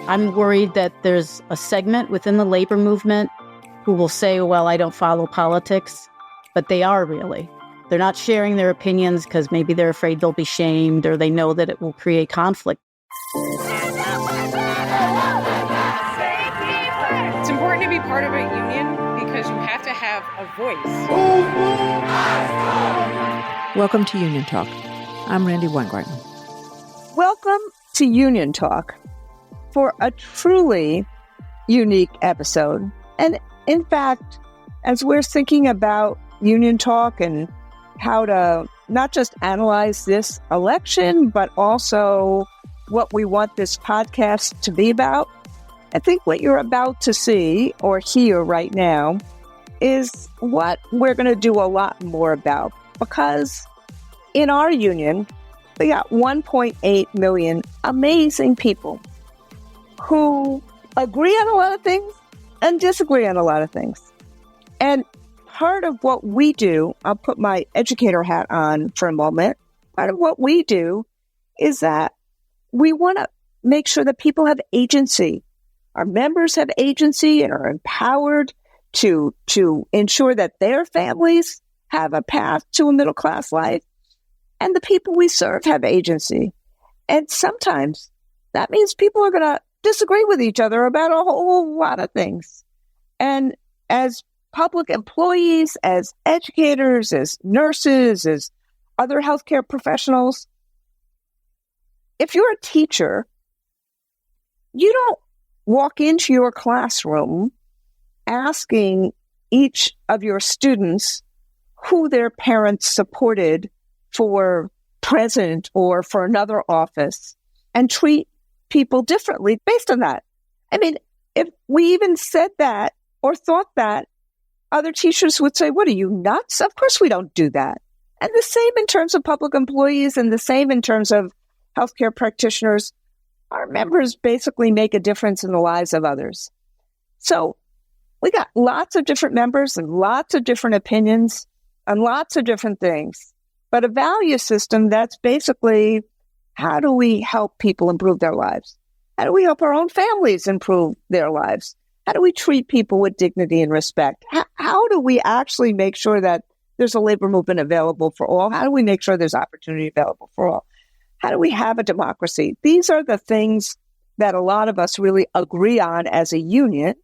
I'm worried that there's a segment within the labor movement who will say, well, I don't follow politics, but they are really. They're not sharing their opinions because maybe they're afraid they'll be shamed or they know that it will create conflict. It's important to be part of a union because you have to have a voice. Welcome to Union Talk. I'm Randi Weingarten. Welcome to Union Talk for a truly unique episode. And in fact, as we're thinking about Union Talk and how to not just analyze this election, but also what we want this podcast to be about, I think what you're about to see or hear right now is what we're going to do a lot more about. Because in our union, we got 1.8 million amazing people who agree on a lot of things and disagree on a lot of things. And part of what we do, I'll put my educator hat on for a moment, part of what we do is that we want to make sure that people have agency. Our members have agency and are empowered to ensure that their families have a path to a middle-class life. And the people we serve have agency. And sometimes that means people are going to disagree with each other about a whole lot of things. And as public employees, as educators, as nurses, as other healthcare professionals, if you're a teacher, you don't walk into your classroom asking each of your students who their parents supported for president or for another office and treat people differently based on that. I mean, if we even said that or thought that, other teachers would say, what are you, nuts? Of course we don't do that. And the same in terms of public employees and the same in terms of healthcare practitioners. Our members basically make a difference in the lives of others. So we got lots of different members and lots of different opinions on lots of different things. But a value system that's basically, how do we help people improve their lives? How do we help our own families improve their lives? How do we treat people with dignity and respect? How do we actually make sure that there's a labor movement available for all? How do we make sure there's opportunity available for all? How do we have a democracy? These are the things that a lot of us really agree on as a union,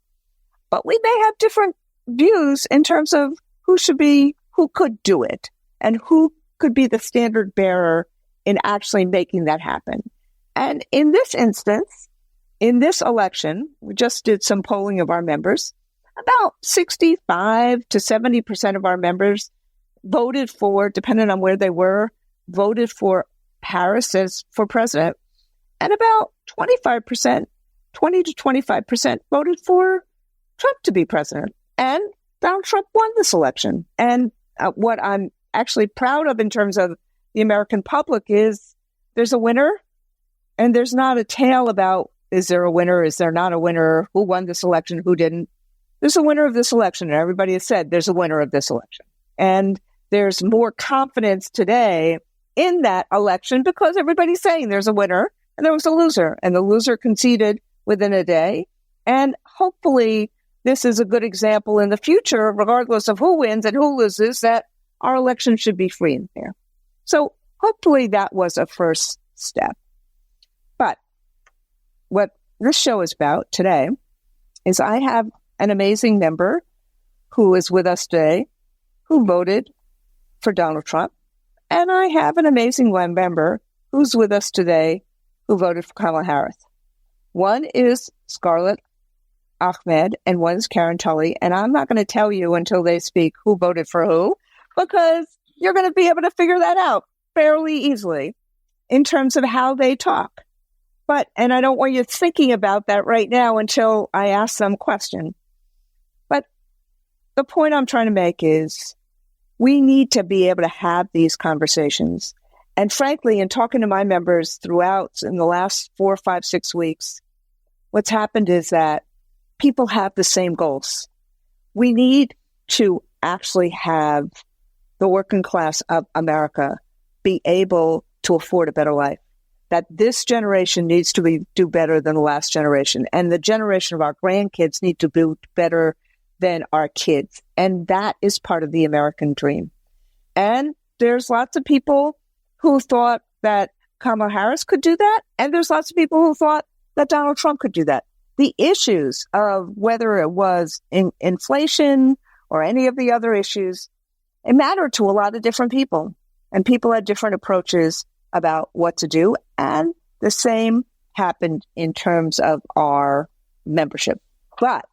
but we may have different views in terms of who could do it and who could be the standard bearer in actually making that happen. And in this instance, in this election, we just did some polling of our members. About 65 to 70% of our members voted for, depending on where they were, voted for Harris as for president. And about 25%, 20 to 25% voted for Trump to be president. And Donald Trump won this election. And what I'm actually proud of in terms of the American public is there's a winner and there's not a tale about, is there a winner? Is there not a winner? Who won this election? Who didn't? There's a winner of this election. And everybody has said there's a winner of this election. And there's more confidence today in that election because everybody's saying there's a winner and there was a loser. And the loser conceded within a day. And hopefully this is a good example in the future, regardless of who wins and who loses, that our election should be free and fair. So hopefully that was a first step. But what this show is about today is I have an amazing member who is with us today who voted for Donald Trump. And I have an amazing member who's with us today who voted for Kamala Harris. One is Scarlett Ahmed and one is Karen Tully. And I'm not going to tell you until they speak who voted for who, because you're going to be able to figure that out fairly easily in terms of how they talk. And I don't want you thinking about that right now until I ask them a question. But the point I'm trying to make is we need to be able to have these conversations. And frankly, in talking to my members throughout in the last 4, 5, 6 weeks, what's happened is that people have the same goals. We need to actually have the working class of America be able to afford a better life. that this generation needs to do better than the last generation. And the generation of our grandkids need to do better than our kids. And that is part of the American dream. And there's lots of people who thought that Kamala Harris could do that. And there's lots of people who thought that Donald Trump could do that. The issues of whether it was inflation or any of the other issues, it mattered to a lot of different people. And people had different approaches about what to do. And the same happened in terms of our membership. But,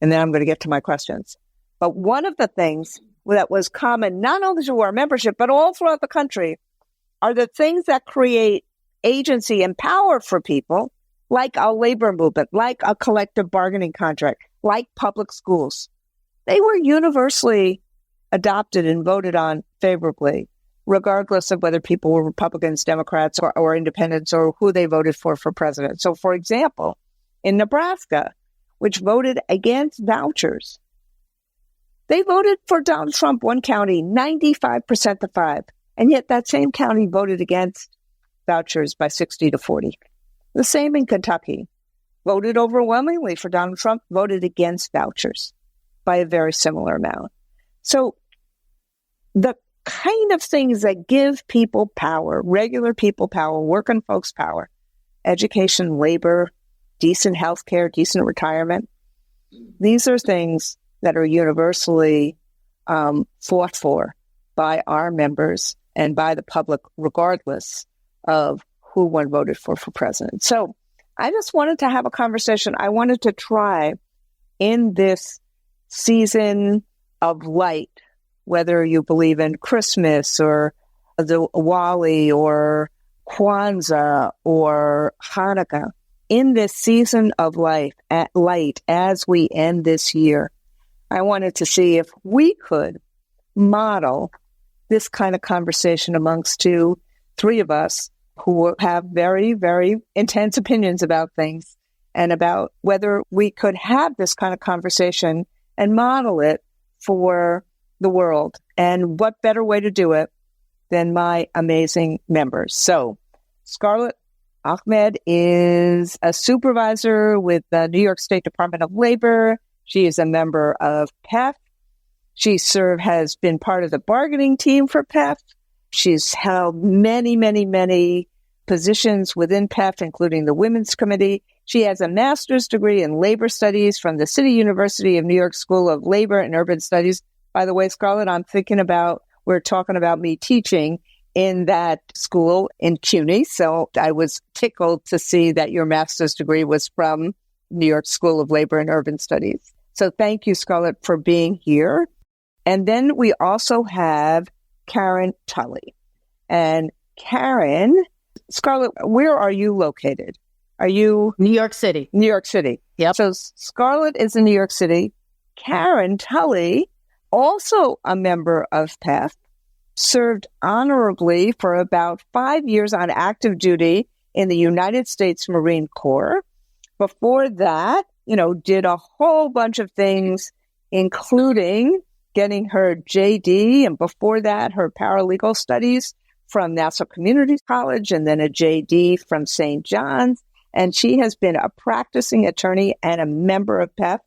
and then I'm going to get to my questions. But one of the things that was common, not only to our membership, but all throughout the country, are the things that create agency and power for people, like a labor movement, like a collective bargaining contract, like public schools. They were universally adopted and voted on favorably, regardless of whether people were Republicans, Democrats, or independents, or who they voted for president. So, for example, in Nebraska, which voted against vouchers, they voted for Donald Trump, one county, 95% to 5. And yet that same county voted against vouchers by 60 to 40. The same in Kentucky. Voted overwhelmingly for Donald Trump, voted against vouchers by a very similar amount. So the kind of things that give people power, regular people power, working folks power, education, labor, decent health care, decent retirement, these are things that are universally fought for by our members and by the public, regardless of who one voted for president. So I just wanted to have a conversation. I wanted to try in this season of light, whether you believe in Christmas or the Diwali or Kwanzaa or Hanukkah, in this season of light as we end this year, I wanted to see if we could model this kind of conversation amongst 2-3 of us who have very, very intense opinions about things, and about whether we could have this kind of conversation and model it for the world. And what better way to do it than my amazing members? So Scarlett Ahmed is a supervisor with the New York State Department of Labor. She is a member of PEF. She has been part of the bargaining team for PEF. She's held many, many, many positions within PEF, including the Women's Committee. She has a master's degree in labor studies from the City University of New York School of Labor and Urban Studies. By the way, Scarlett, we're talking about me teaching in that school in CUNY. So I was tickled to see that your master's degree was from New York School of Labor and Urban Studies. So thank you, Scarlett, for being here. And then we also have Karen Tully. And Karen, Scarlett, where are you located? Are you? New York City. New York City. Yep. So Scarlett is in New York City. Karen Tully, also a member of PEF, served honorably for about 5 years on active duty in the United States Marine Corps. Before that, did a whole bunch of things, including getting her JD, and before that, her paralegal studies from Nassau Community College, and then a JD from St. John's. And she has been a practicing attorney and a member of PEF,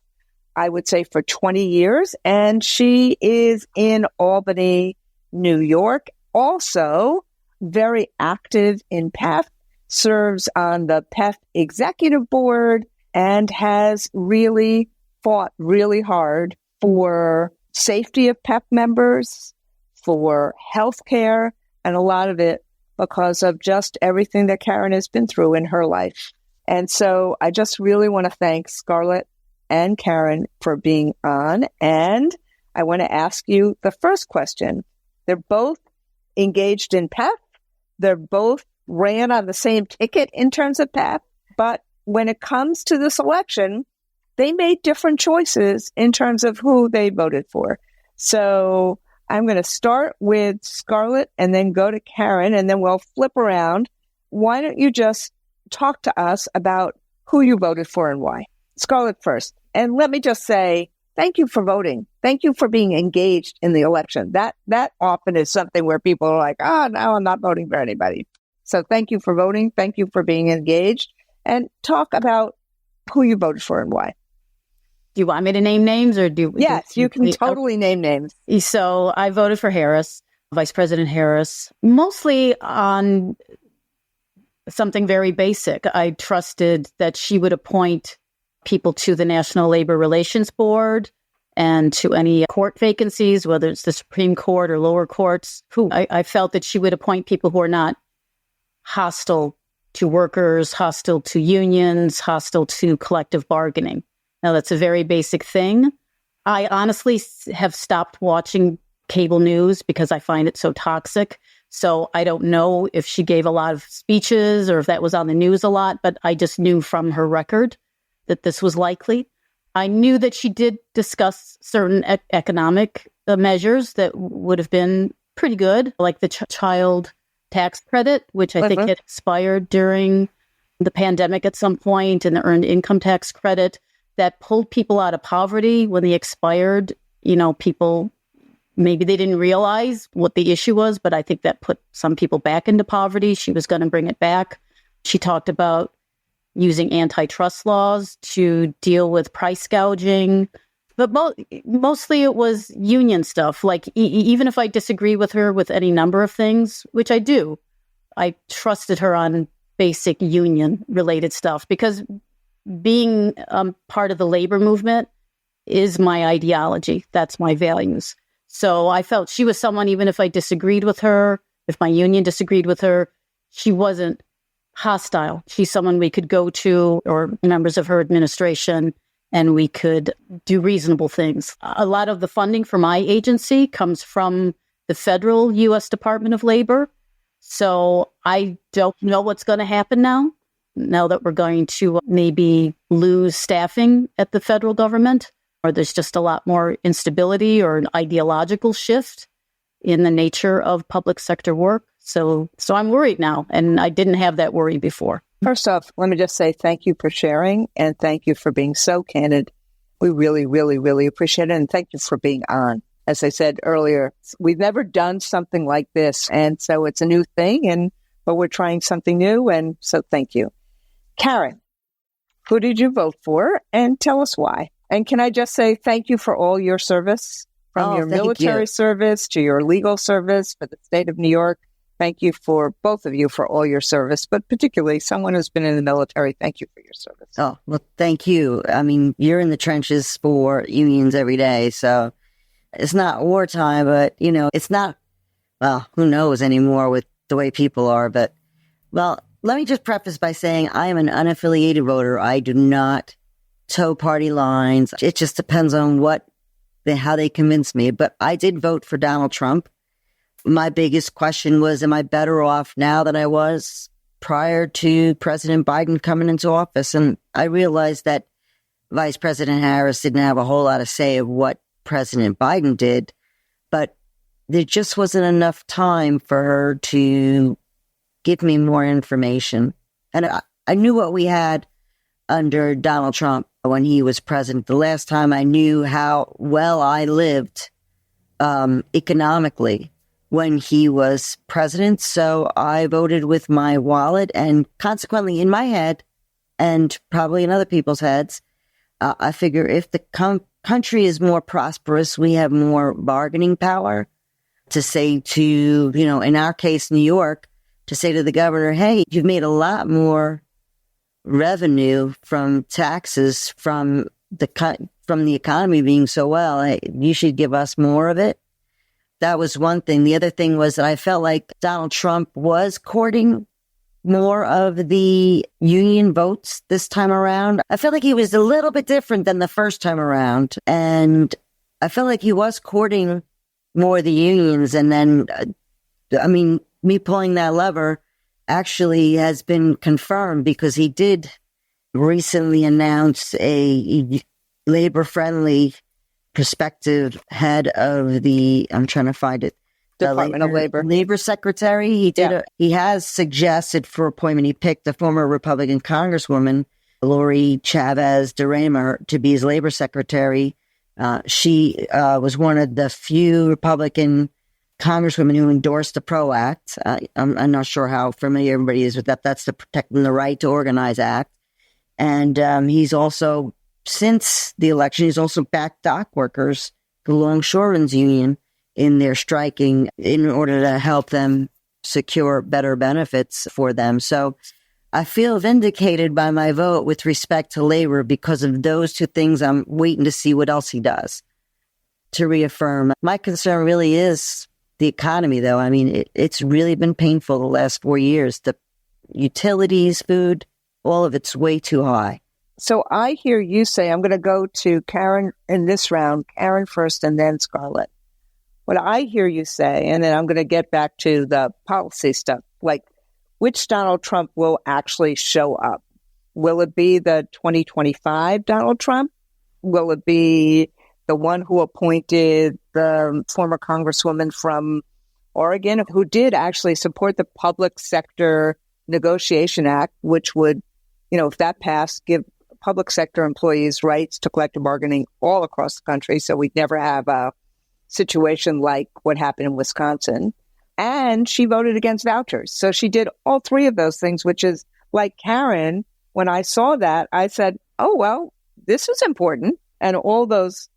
I would say, for 20 years. And she is in Albany, New York, also very active in PEF, serves on the PEF executive board, and has really fought really hard for safety of PEF members, for health care, and a lot of it because of just everything that Karen has been through in her life. And so I just really want to thank Scarlett and Karen for being on. And I want to ask you the first question. They're both engaged in PEF. They're both ran on the same ticket in terms of PEF. But when it comes to this election, they made different choices in terms of who they voted for. So I'm going to start with Scarlett and then go to Karen, and then we'll flip around. Why don't you just talk to us about who you voted for and why? Scarlett first. And let me just say, thank you for voting. Thank you for being engaged in the election. That often is something where people are like, no, I'm not voting for anybody. So thank you for voting. Thank you for being engaged. And talk about who you voted for and why. Do you want me to name names or do? Yes, you can totally name names. So I voted for Harris, Vice President Harris, mostly on something very basic. I trusted that she would appoint people to the National Labor Relations Board and to any court vacancies, whether it's the Supreme Court or lower courts. I felt that she would appoint people who are not hostile to workers, hostile to unions, hostile to collective bargaining. Now, that's a very basic thing. I honestly have stopped watching cable news because I find it so toxic. So I don't know if she gave a lot of speeches or if that was on the news a lot, but I just knew from her record that this was likely. I knew that she did discuss certain economic measures that would have been pretty good, like the child tax credit, which I think had expired during the pandemic at some point, and the earned income tax credit that pulled people out of poverty when they expired. People, maybe they didn't realize what the issue was, but I think that put some people back into poverty. She was going to bring it back. She talked about using antitrust laws to deal with price gouging. But mostly it was union stuff. Like, even if I disagree with her with any number of things, which I do, I trusted her on basic union-related stuff because being part of the labor movement is my ideology. That's my values. So I felt she was someone, even if I disagreed with her, if my union disagreed with her, she wasn't hostile. She's someone we could go to, or members of her administration, and we could do reasonable things. A lot of the funding for my agency comes from the federal U.S. Department of Labor. So I don't know what's going to happen now that we're going to maybe lose staffing at the federal government, or there's just a lot more instability or an ideological shift in the nature of public sector work. So I'm worried now, and I didn't have that worry before. First off, let me just say thank you for sharing, and thank you for being so candid. We really, really, really appreciate it, and thank you for being on. As I said earlier, we've never done something like this, and so it's a new thing, but we're trying something new, and so thank you. Karen, who did you vote for, and tell us why? And can I just say thank you for all your service, from your military service to your legal service for the state of New York. Thank you for both of you for all your service, but particularly someone who's been in the military. Thank you for your service. Oh, well, thank you. I mean, you're in the trenches for unions every day, so it's not wartime, but, it's not, well, who knows anymore with the way people are. But, well, let me just preface by saying I am an unaffiliated voter. I do not toe party lines. It just depends on how they convince me. But I did vote for Donald Trump. My biggest question was, am I better off now than I was prior to President Biden coming into office? And I realized that Vice President Harris didn't have a whole lot of say of what President Biden did, but there just wasn't enough time for her to give me more information. And I knew what we had under Donald Trump when he was president. The last time I knew how well I lived economically when he was president. So I voted with my wallet, and consequently in my head, and probably in other people's heads, I figure if the country is more prosperous, we have more bargaining power to say to, in our case, New York, to say to the governor, hey, you've made a lot more revenue from taxes from the economy being so well. You should give us more of it. That was one thing. The other thing was that I felt like Donald Trump was courting more of the union votes this time around. I felt like he was a little bit different than the first time around. And I felt like he was courting more of the unions. And then, me pulling that lever actually has been confirmed because he did recently announce a labor-friendly prospective head of the, I'm trying to find it, Department of Labor. Labor Secretary. He has suggested for appointment, he picked a former Republican Congresswoman, Lori Chavez DeRemer, to be his Labor Secretary. She was one of the few Republican congresswoman who endorsed the PRO Act. I'm not sure how familiar everybody is with that. That's the Protecting the Right to Organize Act. And he's also, since the election, he's also backed dock workers, the Longshoremen's Union, in their striking in order to help them secure better benefits for them. So I feel vindicated by my vote with respect to labor because of those two things. I'm waiting to see what else he does to reaffirm. My concern really is the economy, though. I mean, it's really been painful the last 4 years. The utilities, food, all of it's way too high. So I hear you say, I'm going to go to Karen in this round, Karen first and then Scarlett. What I hear you say, and then I'm going to get back to the policy stuff, like which Donald Trump will actually show up? Will it be the 2025 Donald Trump? Will it be the one who appointed the former congresswoman from Oregon, who did actually support the Public Sector Negotiation Act, which would, if that passed, give public sector employees rights to collective bargaining all across the country. So we'd never have a situation like what happened in Wisconsin. And she voted against vouchers. So she did all three of those things, which is like Karen. When I saw that, I said, oh, well, this is important. And all those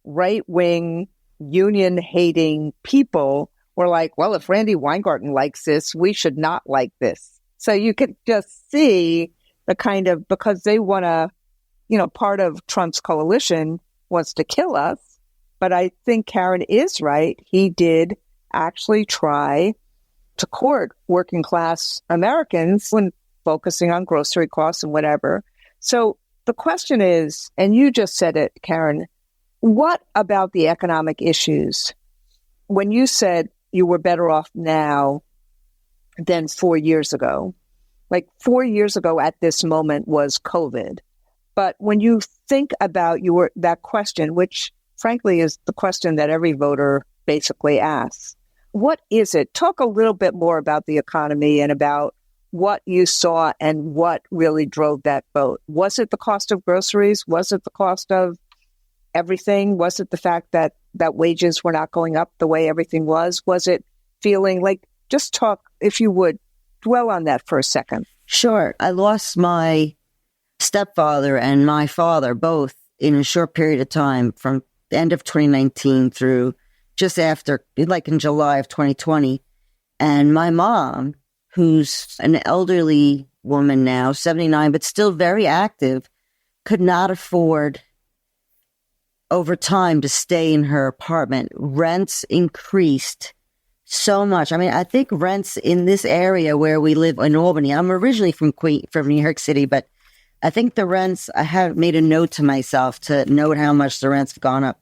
right-wing, union-hating people were like, well, if Randi Weingarten likes this, we should not like this. So you could just see the kind of, because they want to, part of Trump's coalition wants to kill us. But I think Karen is right. He did actually try to court working class Americans when focusing on grocery costs and whatever. So the question is, and you just said it, Karen, what about the economic issues? When you said you were better off now than 4 years ago, like 4 years ago at this moment was COVID. But when you think about that question, which frankly is the question that every voter basically asks, what is it? Talk a little bit more about the economy and about what you saw and what really drove that vote. Was it the cost of groceries? Was it the cost of everything? Was it the fact that wages were not going up the way everything was? Was it feeling like, just talk, if you would, dwell on that for a second. Sure. I lost my stepfather and my father both in a short period of time, from the end of 2019 through just after, like in July of 2020. And my mom, who's an elderly woman now, 79, but still very active, could not afford over time to stay in her apartment. Rents increased so much. I mean, I think rents in this area where we live in Albany, I'm originally from New York City, but I think the rents, I have made a note to myself to note how much the rents have gone up.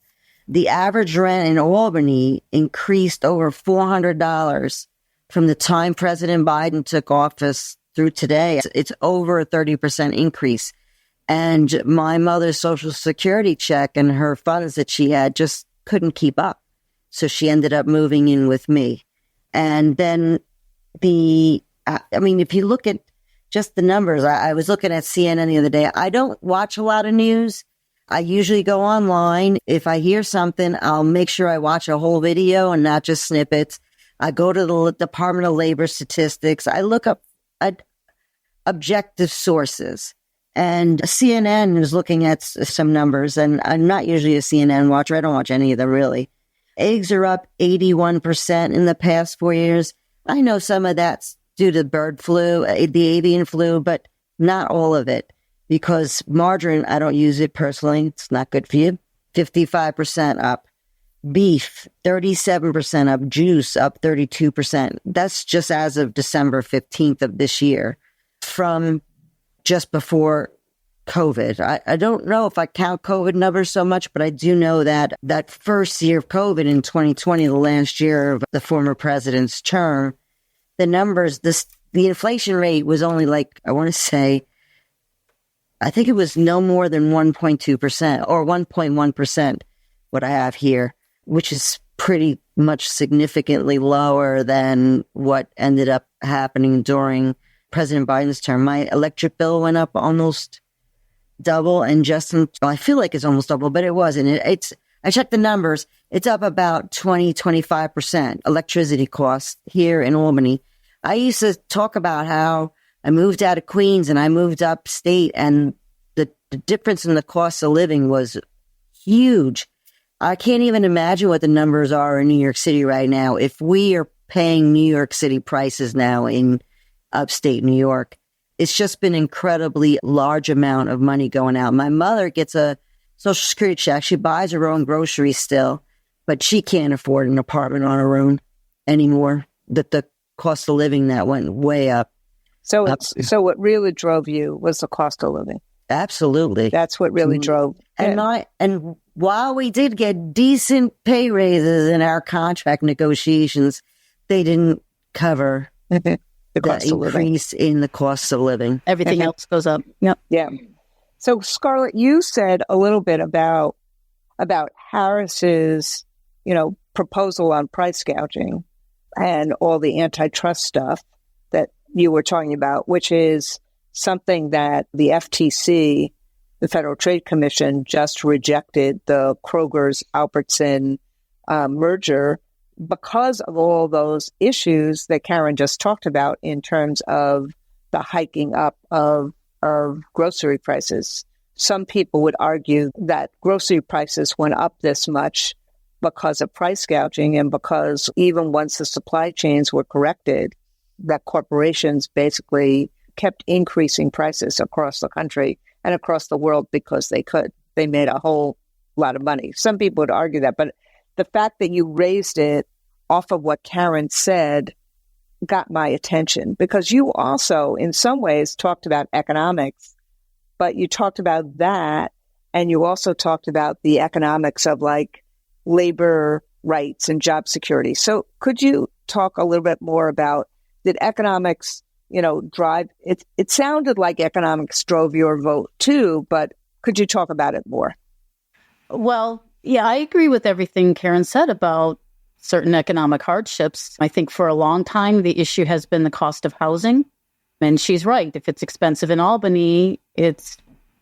The average rent in Albany increased over $400 from the time President Biden took office through today. It's over a 30% increase. And my mother's Social Security check and her funds that she had just couldn't keep up. So she ended up moving in with me. And then if you look at just the numbers, I was looking at CNN the other day. I don't watch a lot of news. I usually go online. If I hear something, I'll make sure I watch a whole video and not just snippets. I go to the Department of Labor statistics. I look up objective sources. And CNN is looking at some numbers, and I'm not usually a CNN watcher. I don't watch any of them, really. Eggs are up 81% in the past 4 years. I know some of that's due to bird flu, the avian flu, but not all of it. Because margarine, I don't use it personally. It's not good for you. 55% up. Beef, 37% up. Juice, up 32%. That's just as of December 15th of this year. From just before COVID. I don't know if I count COVID numbers so much, but I do know that that first year of COVID in 2020, the last year of the former president's term, the numbers, the inflation rate was only like, I want to say, I think it was no more than 1.2% or 1.1%, what I have here, which is pretty much significantly lower than what ended up happening during President Biden's term. My electric bill went up almost double, and I feel like it's almost double, but it wasn't. It's I checked the numbers. It's up about 25% electricity costs here in Albany. I used to talk about how I moved out of Queens and I moved upstate, and the difference in the cost of living was huge. I can't even imagine what the numbers are in New York City right now. If we are paying New York City prices now in upstate New York, it's just been incredibly large amount of money going out. My mother gets a Social Security check. She buys her own groceries still, but she can't afford an apartment on her own anymore. The cost of living that went way up. So what really drove you was the cost of living. Absolutely. That's what really drove. And while we did get decent pay raises in our contract negotiations, they didn't cover the cost of living. Increase in the cost of living. Everything else goes up. Yep. Yeah. So Scarlett, you said a little bit about Harris's, proposal on price gouging and all the antitrust stuff that you were talking about, which is something that the FTC, the Federal Trade Commission, just rejected the Kroger's Albertson merger because of all those issues that Karen just talked about in terms of the hiking up of grocery prices. Some people would argue that grocery prices went up this much because of price gouging, and because even once the supply chains were corrected, that corporations basically kept increasing prices across the country and across the world because they could. They made a whole lot of money. Some people would argue that, but the fact that you raised it off of what Karen said got my attention, because you also, in some ways, talked about economics, but you talked about that, and you also talked about the economics of like labor rights and job security. So could you talk a little bit more about, did economics, drive it? It sounded like economics drove your vote too, but could you talk about it more? Well, yeah, I agree with everything Karen said about certain economic hardships. I think for a long time, the issue has been the cost of housing. And she's right. If it's expensive in Albany, it's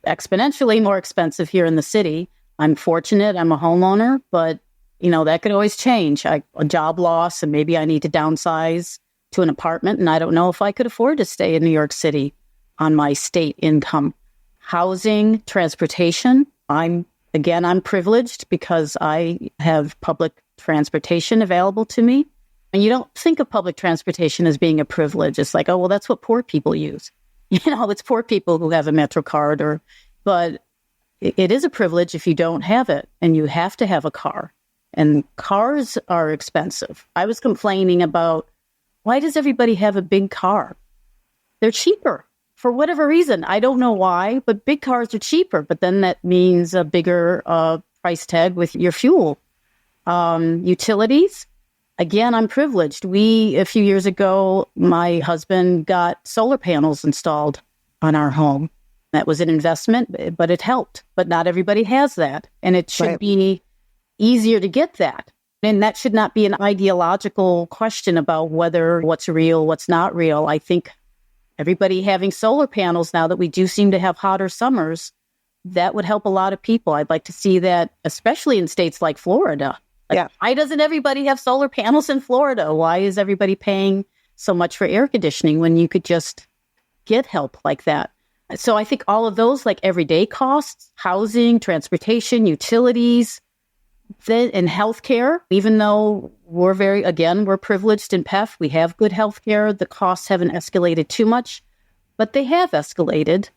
exponentially more expensive here in the city. I'm fortunate. I'm a homeowner, but, that could always change. A job loss, and maybe I need to downsize to an apartment, and I don't know if I could afford to stay in New York City on my state income. Housing, transportation. I'm privileged because I have public transportation available to me. And you don't think of public transportation as being a privilege. It's like, oh, well, that's what poor people use. It's poor people who have a MetroCard, but it is a privilege if you don't have it, and you have to have a car. And cars are expensive. I was complaining about, why does everybody have a big car? They're cheaper for whatever reason. I don't know why, but big cars are cheaper. But then that means a bigger price tag with your fuel. Utilities. Again, I'm privileged. A few years ago, my husband got solar panels installed on our home. That was an investment, but it helped. But not everybody has that. And it should be easier to get that. And that should not be an ideological question about what's real, what's not real. I think everybody having solar panels now that we do seem to have hotter summers, that would help a lot of people. I'd like to see that, especially in states like Florida. Why doesn't everybody have solar panels in Florida? Why is everybody paying so much for air conditioning when you could just get help like that? So I think all of those, like everyday costs, housing, transportation, utilities, and healthcare, even though we're privileged in PEF, we have good healthcare. The costs haven't escalated too much, but they have escalated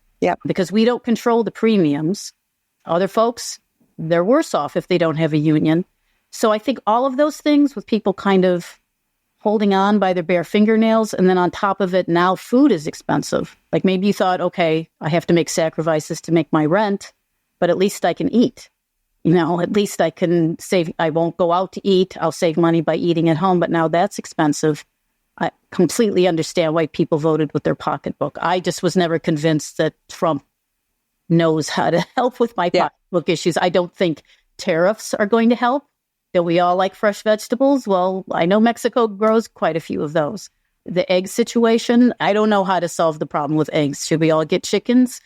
because we don't control the premiums. Other folks, they're worse off if they don't have a union. So I think all of those things, with people kind of holding on by their bare fingernails, and then on top of it, now food is expensive. Like maybe you thought, okay, I have to make sacrifices to make my rent, but at least I can eat. At least I can save. I won't go out to eat. I'll save money by eating at home, but now that's expensive. I completely understand why people voted with their pocketbook. I just was never convinced that Trump knows how to help with my pocketbook issues. I don't think tariffs are going to help. Do we all like fresh vegetables? Well, I know Mexico grows quite a few of those. the egg situation. I don't know how to solve the problem with eggs. Should we all get chickens?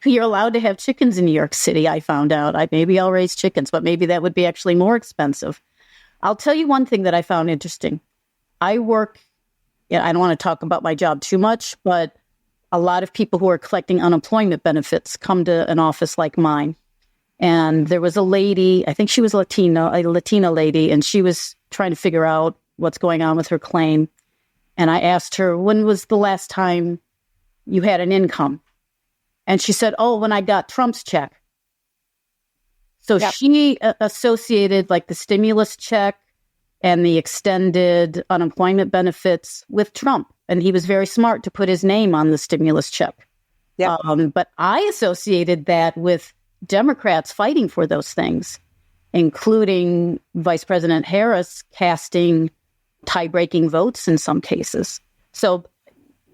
You're allowed to have chickens in New York City, I found out. Maybe I'll raise chickens, but maybe that would be actually more expensive. I'll tell you one thing that I found interesting. I work, I don't want to talk about my job too much, but a lot of people who are collecting unemployment benefits come to an office like mine. And there was a lady, I think she was a Latina lady, and she was trying to figure out what's going on with her claim. And I asked her, when was the last time you had an income? And she said, when I got Trump's check. So she associated like the stimulus check and the extended unemployment benefits with Trump. And he was very smart to put his name on the stimulus check. Yep. But I associated that with Democrats fighting for those things, including Vice President Harris casting tie-breaking votes in some cases. So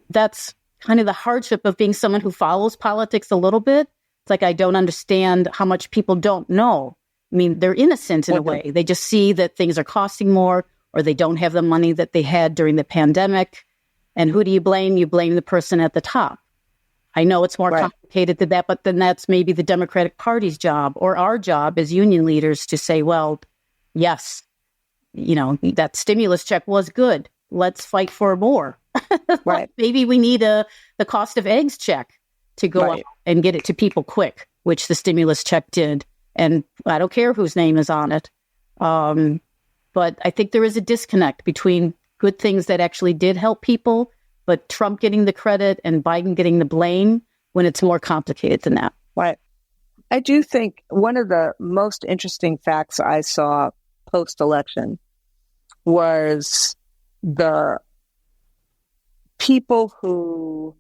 that's kind of the hardship of being someone who follows politics a little bit. It's like I don't understand how much people don't know. I mean, they're innocent in a way. They just see that things are costing more, or they don't have the money that they had during the pandemic. And who do you blame? You blame the person at the top. I know it's more complicated than that, but then that's maybe the Democratic Party's job or our job as union leaders to say, well, yes, that stimulus check was good. Let's fight for more. Right. Maybe we need the cost of eggs check to go up and get it to people quick, which the stimulus check did. And I don't care whose name is on it. But I think there is a disconnect between good things that actually did help people, but Trump getting the credit and Biden getting the blame when it's more complicated than that. Right. I do think one of the most interesting facts I saw post-election was the people who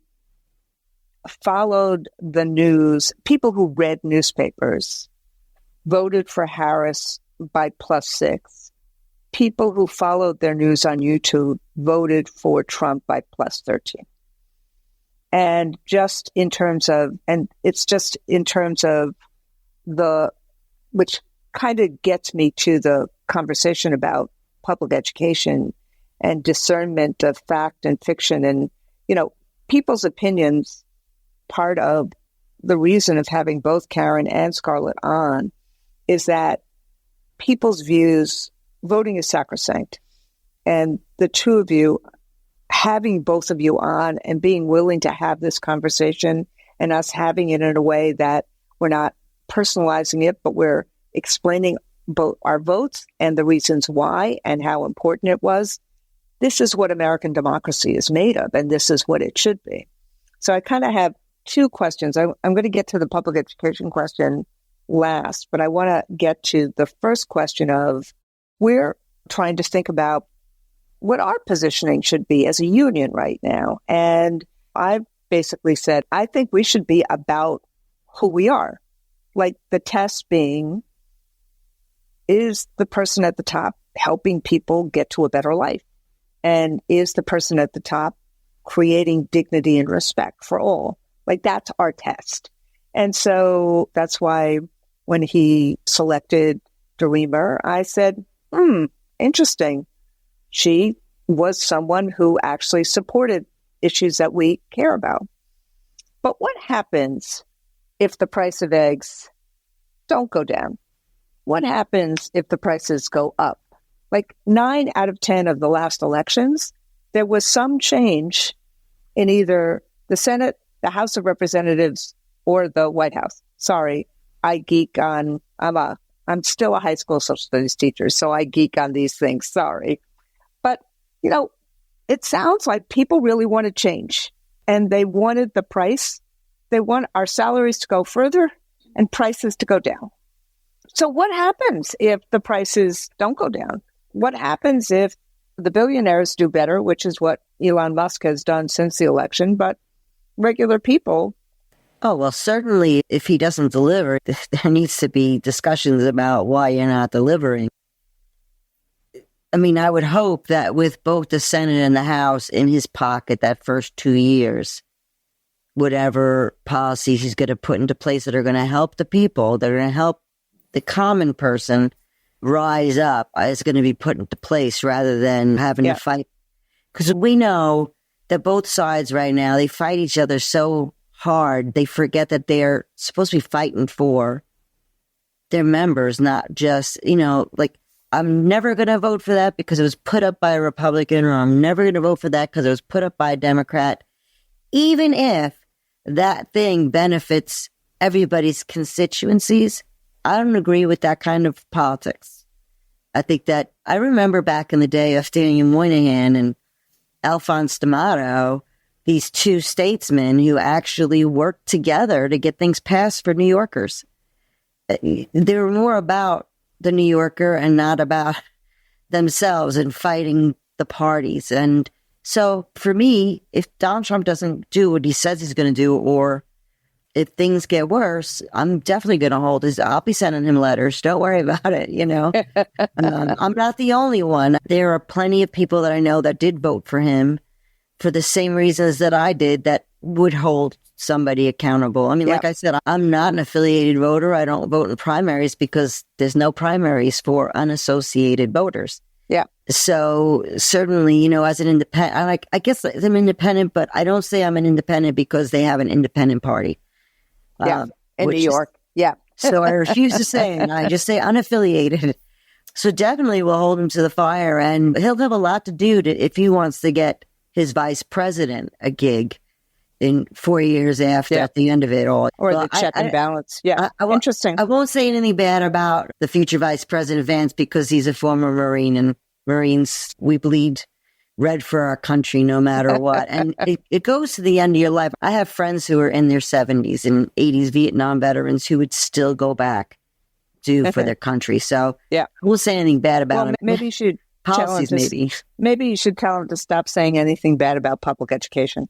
followed the news, people who read newspapers, voted for Harris by +6. People who followed their news on YouTube voted for Trump by +13. And it's just in terms of which kind of gets me to the conversation about public education and discernment of fact and fiction. And, people's opinions, part of the reason of having both Karen and Scarlett on is that people's views, voting is sacrosanct. And the two of you, having both of you on and being willing to have this conversation and us having it in a way that we're not personalizing it, but we're explaining both our votes and the reasons why and how important it was. This is what American democracy is made of, and this is what it should be. So I kind of have two questions. I'm going to get to the public education question last, but I want to get to the first question of we're trying to think about what our positioning should be as a union right now. And I've basically said, I think we should be about who we are. Like the test being, is the person at the top helping people get to a better life? And is the person at the top creating dignity and respect for all? Like that's our test. And so that's why when he selected Dreamer, I said, interesting. She was someone who actually supported issues that we care about. But what happens if the price of eggs don't go down? What happens if the prices go up? Like 9 out of 10 of the last elections, there was some change in either the Senate, the House of Representatives, or the White House. Sorry, I geek on, I'm still a high school social studies teacher, so I geek on these things. Sorry. But, it sounds like people really want to change. And they wanted the price. They want our salaries to go further and prices to go down. So what happens if the prices don't go down? What happens if the billionaires do better, which is what Elon Musk has done since the election, but regular people? Oh, well, certainly if he doesn't deliver, there needs to be discussions about why you're not delivering. I mean, I would hope that with both the Senate and the House in his pocket that first 2 years, whatever policies he's going to put into place that are going to help the people, that are going to help the common person rise up, is going to be put into place rather than having to fight Because we know that both sides right now, they fight each other so hard, they forget that they're supposed to be fighting for their members, not just, like, I'm never going to vote for that because it was put up by a Republican, or I'm never going to vote for that because it was put up by a Democrat. Even if that thing benefits everybody's constituencies, I don't agree with that kind of politics. I think that I remember back in the day of Daniel Moynihan and Alphonse D'Amato, these two statesmen who actually worked together to get things passed for New Yorkers. They were more about the New Yorker and not about themselves and fighting the parties. And so for me, if Donald Trump doesn't do what he says he's going to do, or if things get worse, I'm definitely going to hold his, I'll be sending him letters. Don't worry about it. I'm not the only one. There are plenty of people that I know that did vote for him for the same reasons that I did, that would hold somebody accountable. I mean, like I said, I'm not an affiliated voter. I don't vote in primaries because there's no primaries for unassociated voters. Yeah. So certainly, as an independent, I guess I'm independent, but I don't say I'm an independent because they have an independent party. Yeah. In New York. Yeah. So I refuse to say it. I just say unaffiliated. So definitely we'll hold him to the fire, and he'll have a lot to do if he wants to get his vice president a gig in 4 years after, at the end of it all. Or the check and balance. Yeah. Interesting. I won't say anything bad about the future Vice President Vance because he's a former Marine, and Marines, we bleed red for our country no matter what. And it goes to the end of your life. I have friends who are in their 70s and 80s Vietnam veterans who would still go back for their country. So I won't say anything bad about him. Maybe you should policies, maybe you should tell him to stop saying anything bad about public education.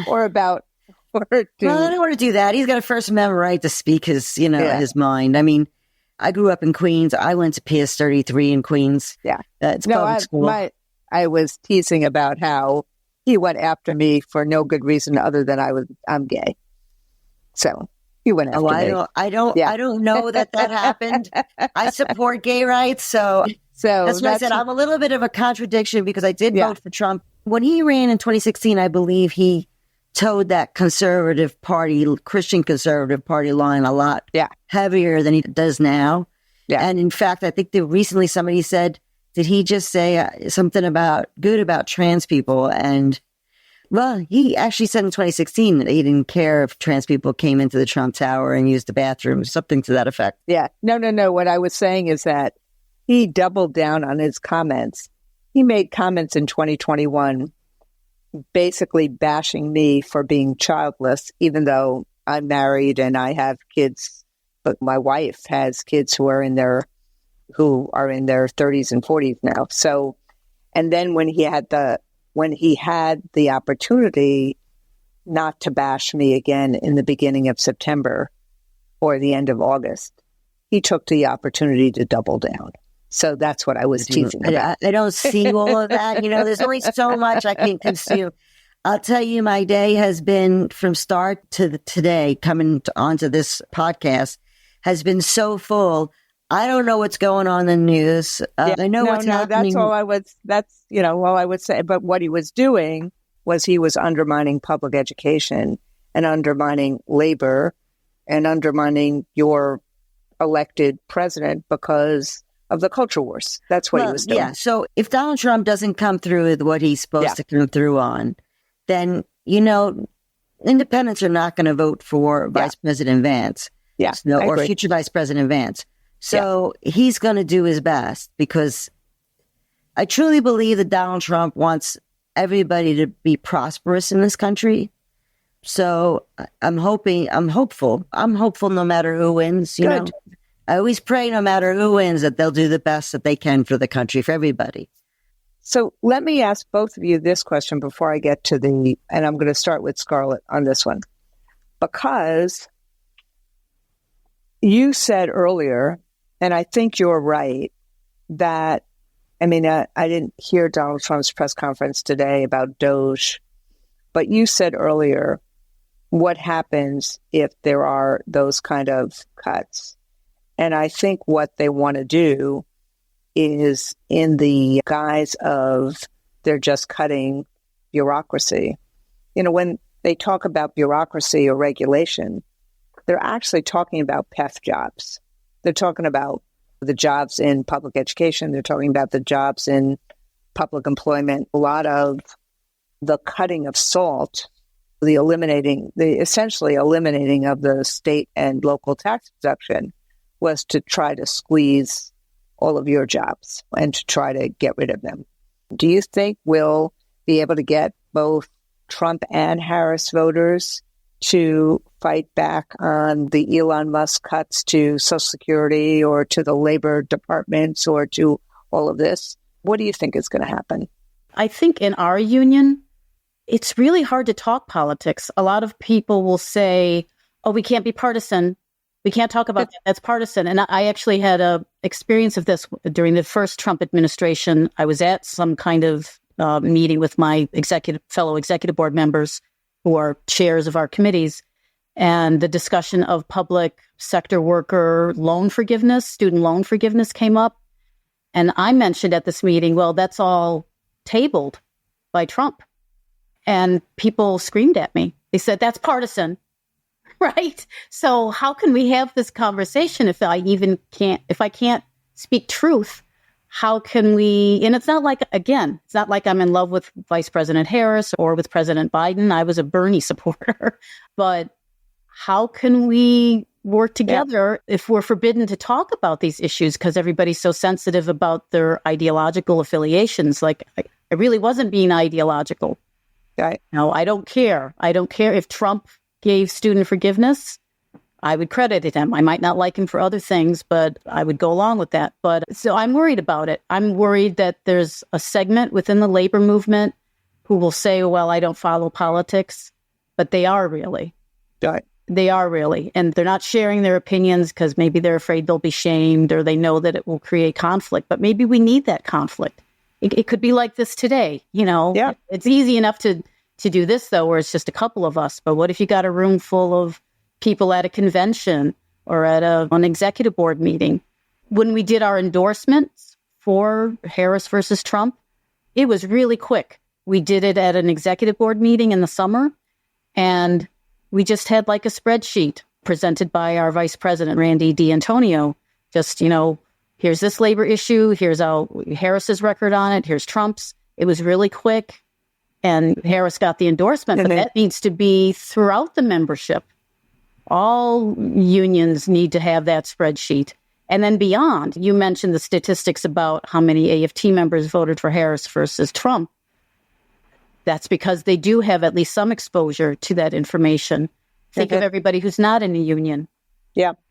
Or about, well, I don't want to do that. He's got a First Amendment right to speak his, his mind. I mean, I grew up in Queens. I went to PS 33 in Queens. Yeah. It's public school. I was teasing about how he went after me for no good reason other than I'm gay. So he went after me. I don't know that happened. I support gay rights. So that's why I said I'm a little bit of a contradiction because I did vote for Trump. When he ran in 2016, I believe he towed that Christian conservative party line a lot heavier than he does now. Yeah. And in fact, I think that recently somebody said, did he just say something good about trans people? And well, he actually said in 2016 that he didn't care if trans people came into the Trump Tower and used the bathroom, something to that effect. Yeah. No. What I was saying is that he doubled down on his comments. He made comments in 2021 basically bashing me for being childless, even though I'm married and I have kids, but my wife has kids who are in their 30s and 40s now. So, and then when he had the opportunity not to bash me again in the beginning of September or the end of August, he took the opportunity to double down. So that's what I was teasing about. I don't see all of that. There's only so much I can consume. I'll tell you, my day has been from start to today, coming onto this podcast, has been so full. I don't know what's going on in the news. I know what's happening. That's all I would say. But what he was doing was he was undermining public education and undermining labor and undermining your elected president because of the culture wars. That's what he was doing. Yeah. So if Donald Trump doesn't come through with what he's supposed to come through on, then, independents are not going to vote for Vice President Vance. Yeah. Or future Vice President Vance. So he's going to do his best because I truly believe that Donald Trump wants everybody to be prosperous in this country. So I'm hopeful no matter who wins. You know, I always pray no matter who wins that they'll do the best that they can for the country, for everybody. So let me ask both of you this question before I get to and I'm going to start with Scarlett on this one. Because you said earlier, and I think you're right, that, I didn't hear Donald Trump's press conference today about Doge, but you said earlier, what happens if there are those kind of cuts? And I think what they want to do is, in the guise of they're just cutting bureaucracy. When they talk about bureaucracy or regulation, they're actually talking about PEF jobs. They're talking about the jobs in public education. They're talking about the jobs in public employment. A lot of the cutting of salt, the essentially eliminating of the state and local tax deduction was to try to squeeze all of your jobs and to try to get rid of them. Do you think we'll be able to get both Trump and Harris voters to fight back on the Elon Musk cuts to Social Security or to the labor departments or to all of this? What do you think is going to happen? I think in our union, it's really hard to talk politics. A lot of people will say, oh, we can't be partisan. We can't talk about that. That's partisan. And I actually had a experience of this during the first Trump administration. I was at some kind of meeting with my fellow executive board members who are chairs of our committees, and the discussion of public sector worker loan forgiveness, student loan forgiveness came up. And I mentioned at this meeting, well, that's all tabled by Trump. And people screamed at me. They said, that's partisan, right? So how can we have this conversation if I can't speak truth? How can we, and it's not like I'm in love with Vice President Harris or with President Biden. I was a Bernie supporter, but how can we work together if we're forbidden to talk about these issues because everybody's so sensitive about their ideological affiliations? Like, I really wasn't being ideological. Right. No, I don't care. I don't care if Trump gave student forgiveness. I would credit him. I might not like him for other things, but I would go along with that. But so I'm worried about it. I'm worried that there's a segment within the labor movement who will say, well, I don't follow politics, but they are really. Right. They are really. And they're not sharing their opinions because maybe they're afraid they'll be shamed or they know that it will create conflict. But maybe we need that conflict. It could be like this today. Yeah. It's easy enough to do this, though, where it's just a couple of us. But what if you got a room full of people at a convention or at an executive board meeting? When we did our endorsements for Harris versus Trump, it was really quick. We did it at an executive board meeting in the summer, and we just had like a spreadsheet presented by our Vice President, Randi D'Antonio. Just, here's this labor issue. Here's Harris's record on it. Here's Trump's. It was really quick. And Harris got the endorsement, but that needs to be throughout the membership. All unions need to have that spreadsheet. And then beyond, you mentioned the statistics about how many AFT members voted for Harris versus Trump. That's because they do have at least some exposure to that information. Think of everybody who's not in a union,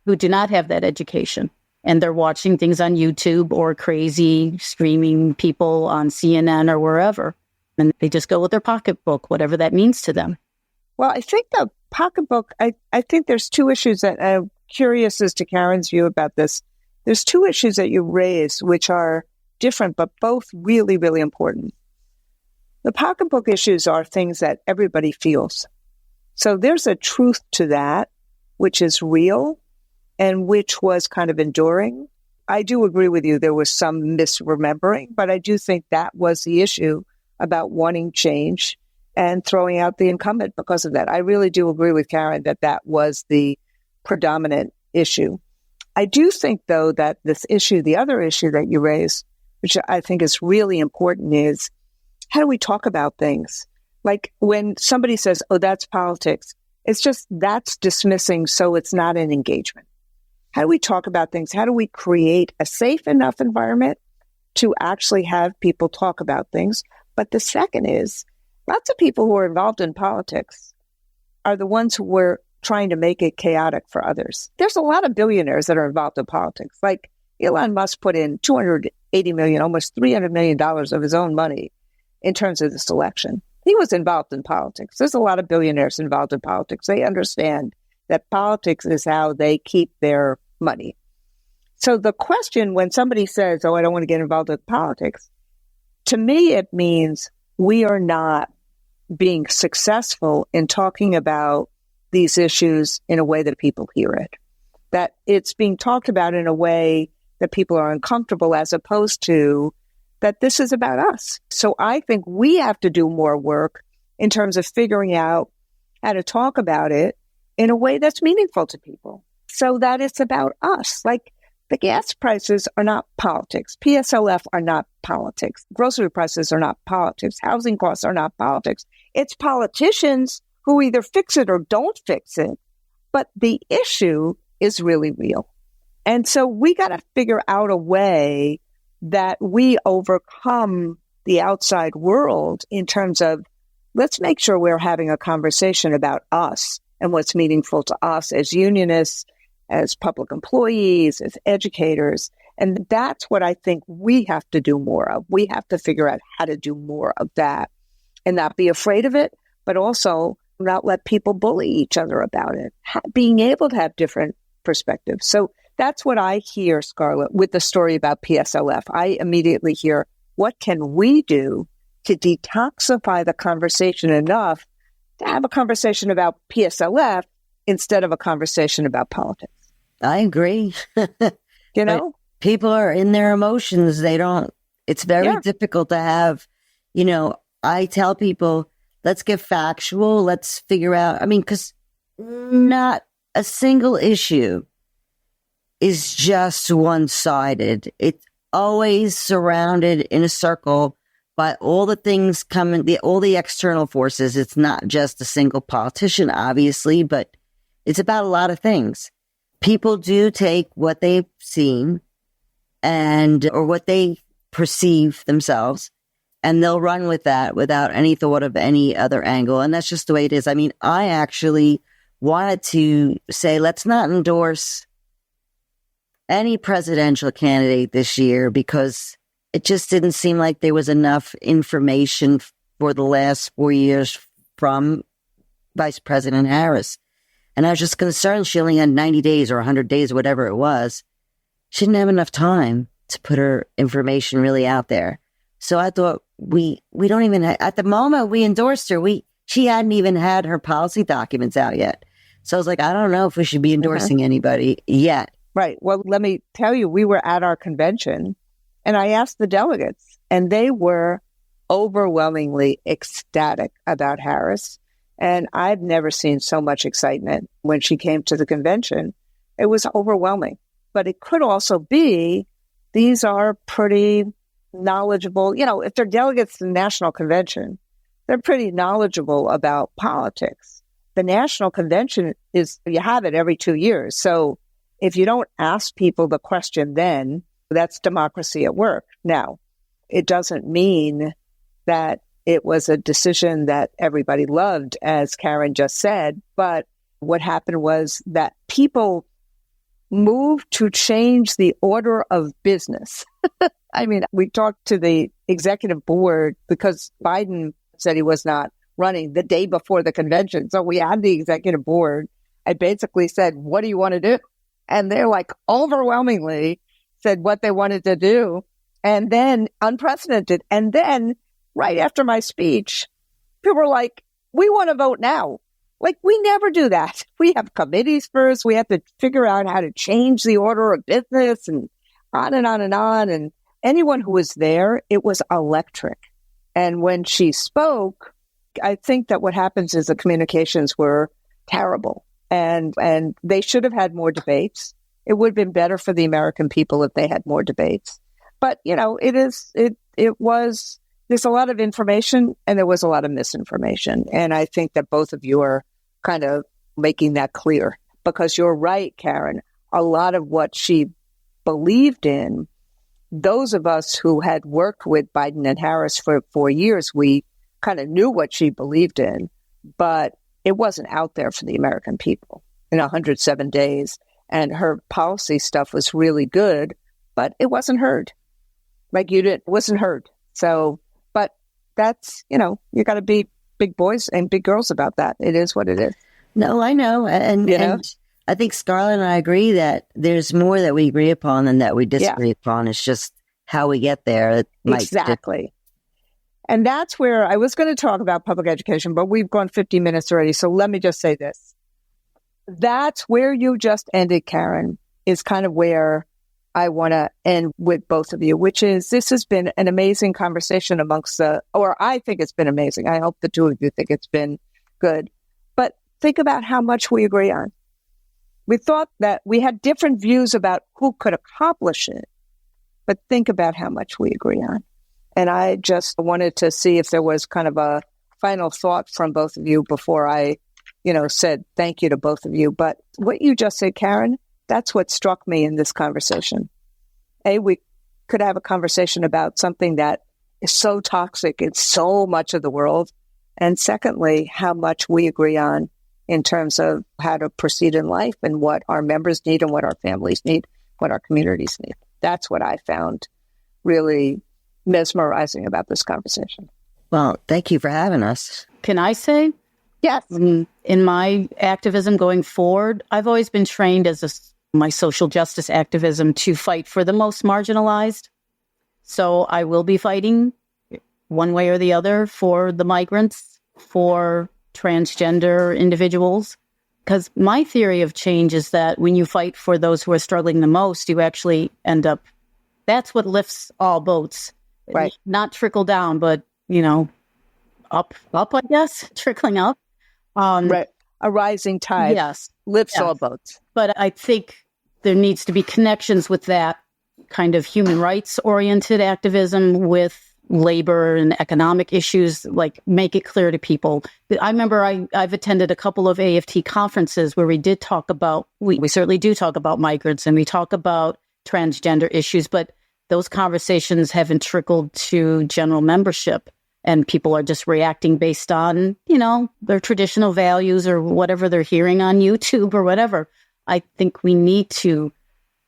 who do not have that education. And they're watching things on YouTube or crazy screaming people on CNN or wherever. And they just go with their pocketbook, whatever that means to them. Well, I think the pocketbook, I think there's two issues that I'm curious as to Karen's view about this. There's two issues that you raise, which are different, but both really, really important. The pocketbook issues are things that everybody feels. So there's a truth to that, which is real and which was kind of enduring. I do agree with you. There was some misremembering, but I do think that was the issue about wanting change and throwing out the incumbent because of that. I really do agree with Karen that was the predominant issue. I do think, though, that this issue, the other issue that you raised, which I think is really important, is how do we talk about things? Like when somebody says, oh, that's politics, it's just that's dismissing, so it's not an engagement. How do we talk about things? How do we create a safe enough environment to actually have people talk about things? But the second is, lots of people who are involved in politics are the ones who were trying to make it chaotic for others. There's a lot of billionaires that are involved in politics. Like Elon Musk put in $280 million, almost $300 million of his own money in terms of this election. He was involved in politics. There's a lot of billionaires involved in politics. They understand that politics is how they keep their money. So the question when somebody says, oh, I don't want to get involved with politics, to me, it means we are not being successful in talking about these issues in a way that people hear it. That it's being talked about in a way that people are uncomfortable, as opposed to that this is about us. So I think we have to do more work in terms of figuring out how to talk about it in a way that's meaningful to people so that it's about us. Like, the gas prices are not politics. PSLF are not politics. Grocery prices are not politics. Housing costs are not politics. It's politicians who either fix it or don't fix it. But the issue is really real. And so we got to figure out a way that we overcome the outside world in terms of, let's make sure we're having a conversation about us and what's meaningful to us as unionists, as public employees, as educators. And that's what I think we have to do more of. We have to figure out how to do more of that and not be afraid of it, but also not let people bully each other about it, being able to have different perspectives. So that's what I hear, Scarlett, with the story about PSLF. I immediately hear, what can we do to detoxify the conversation enough to have a conversation about PSLF instead of a conversation about politics? I agree. You know? But people are in their emotions. It's very difficult to have, I tell people, let's get factual. Let's figure out, because not a single issue is just one-sided. It's always surrounded in a circle by all the things coming, all the external forces. It's not just a single politician, obviously, but it's about a lot of things. People do take what they've seen or what they perceive themselves, and they'll run with that without any thought of any other angle. And that's just the way it is. I actually wanted to say, let's not endorse any presidential candidate this year because it just didn't seem like there was enough information for the last 4 years from Vice President Harris. And I was just concerned she only had 90 days or 100 days, or whatever it was. She didn't have enough time to put her information really out there. So I thought we don't even, at the moment we endorsed her, she hadn't even had her policy documents out yet. So I was like, I don't know if we should be endorsing anybody yet. Right. Well, let me tell you, we were at our convention and I asked the delegates and they were overwhelmingly ecstatic about Harris. And I've never seen so much excitement when she came to the convention. It was overwhelming. But it could also be these are pretty knowledgeable. If they're delegates to the national convention, they're pretty knowledgeable about politics. The national convention you have it every 2 years. So if you don't ask people the question then, that's democracy at work. Now, it doesn't mean that it was a decision that everybody loved, as Karen just said. But what happened was that people moved to change the order of business. We talked to the executive board because Biden said he was not running the day before the convention. So we had the executive board. I basically said, what do you want to do? And they're like overwhelmingly said what they wanted to do. And then unprecedented. And then right after my speech, people were like, we want to vote now. Like, we never do that. We have committees first. We have to figure out how to change the order of business and on and on and on. And anyone who was there, it was electric. And when she spoke, I think that what happens is the communications were terrible and they should have had more debates. It would have been better for the American people if they had more debates. But, there's a lot of information and there was a lot of misinformation. And I think that both of you are kind of making that clear because you're right, Karen. A lot of what she believed in, those of us who had worked with Biden and Harris for 4 years, we kind of knew what she believed in, but it wasn't out there for the American people in 107 days. And her policy stuff was really good, but it wasn't heard. It wasn't heard. So, but that's, you got to be big boys and big girls about that. It is what it is. No, I know. And I think Scarlett and I agree that there's more that we agree upon than that we disagree upon. It's just how we get there. Exactly. And that's where I was going to talk about public education, but we've gone 50 minutes already. So let me just say this. That's where you just ended, Karen, is kind of where I want to end with both of you, which is this has been an amazing conversation or I think it's been amazing. I hope the two of you think it's been good. But think about how much we agree on. We thought that we had different views about who could accomplish it, but think about how much we agree on. And I just wanted to see if there was kind of a final thought from both of you before I, said thank you to both of you. But what you just said, Karen, that's what struck me in this conversation. We could have a conversation about something that is so toxic in so much of the world. And secondly, how much we agree on in terms of how to proceed in life and what our members need and what our families need, what our communities need. That's what I found really mesmerizing about this conversation. Well, thank you for having us. Can I say? Yes. In my activism going forward, I've always been trained my social justice activism to fight for the most marginalized. So I will be fighting one way or the other for the migrants, for transgender individuals. Because my theory of change is that when you fight for those who are struggling the most, you actually end up, that's what lifts all boats. Right. Not trickle down, but, up, I guess, trickling up. Right. A rising tide lifts all boats. But I think there needs to be connections with that kind of human rights oriented activism with labor and economic issues, like make it clear to people. I remember I've attended a couple of AFT conferences where we did talk about, we certainly do talk about migrants and we talk about transgender issues, but those conversations haven't trickled to general membership. And people are just reacting based on, their traditional values or whatever they're hearing on YouTube or whatever. I think we need to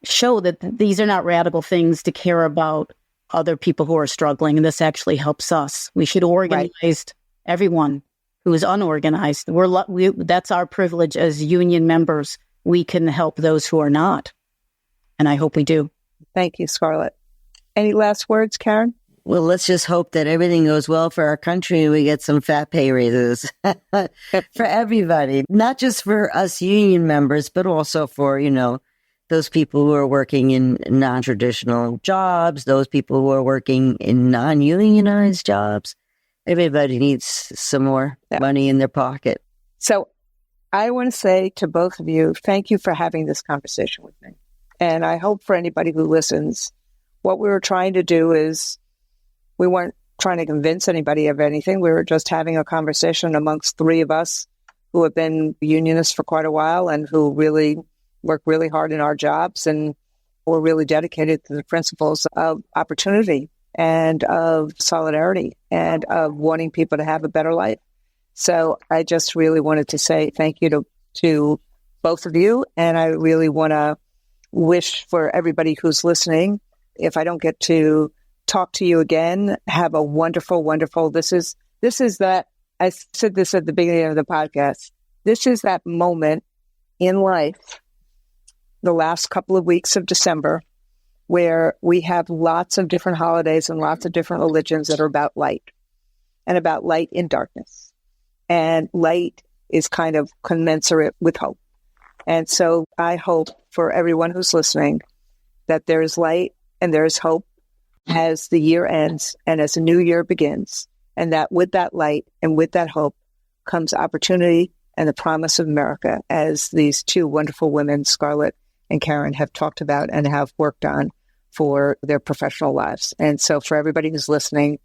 show that these are not radical things to care about other people who are struggling. And this actually helps us. We should organize everyone who is unorganized. That's our privilege as union members. We can help those who are not. And I hope we do. Thank you, Scarlett. Any last words, Karen? Well, let's just hope that everything goes well for our country and we get some fat pay raises for everybody, not just for us union members, but also for, those people who are working in non-traditional jobs, those people who are working in non-unionized jobs. Everybody needs some more money in their pocket. So I want to say to both of you, thank you for having this conversation with me. And I hope for anybody who listens, what we were trying to do is we weren't trying to convince anybody of anything. We were just having a conversation amongst three of us who have been unionists for quite a while and who really work really hard in our jobs and we're really dedicated to the principles of opportunity and of solidarity and of wanting people to have a better life. So I just really wanted to say thank you to both of you. And I really want to wish for everybody who's listening, if I don't get to talk to you again, have a wonderful, wonderful, this is that, I said this at the beginning of the podcast, this is that moment in life, the last couple of weeks of December, where we have lots of different holidays and lots of different religions that are about light and about light in darkness. And light is kind of commensurate with hope. And so I hope for everyone who's listening that there is light and there is hope as the year ends and as a new year begins, and that with that light and with that hope comes opportunity and the promise of America, as these two wonderful women, Scarlett and Karen, have talked about and have worked on for their professional lives. And so for everybody who's listening,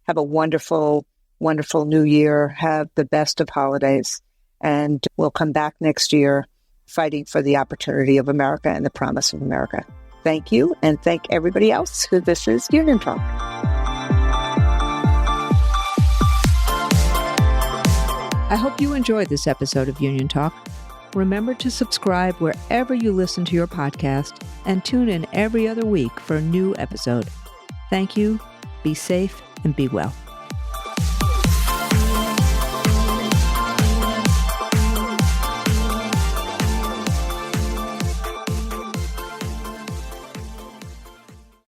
have a wonderful, wonderful new year, have the best of holidays, and we'll come back next year fighting for the opportunity of America and the promise of America. Thank you, and thank everybody else who this is Union Talk. I hope you enjoyed this episode of Union Talk. Remember to subscribe wherever you listen to your podcast and tune in every other week for a new episode. Thank you, be safe, and be well.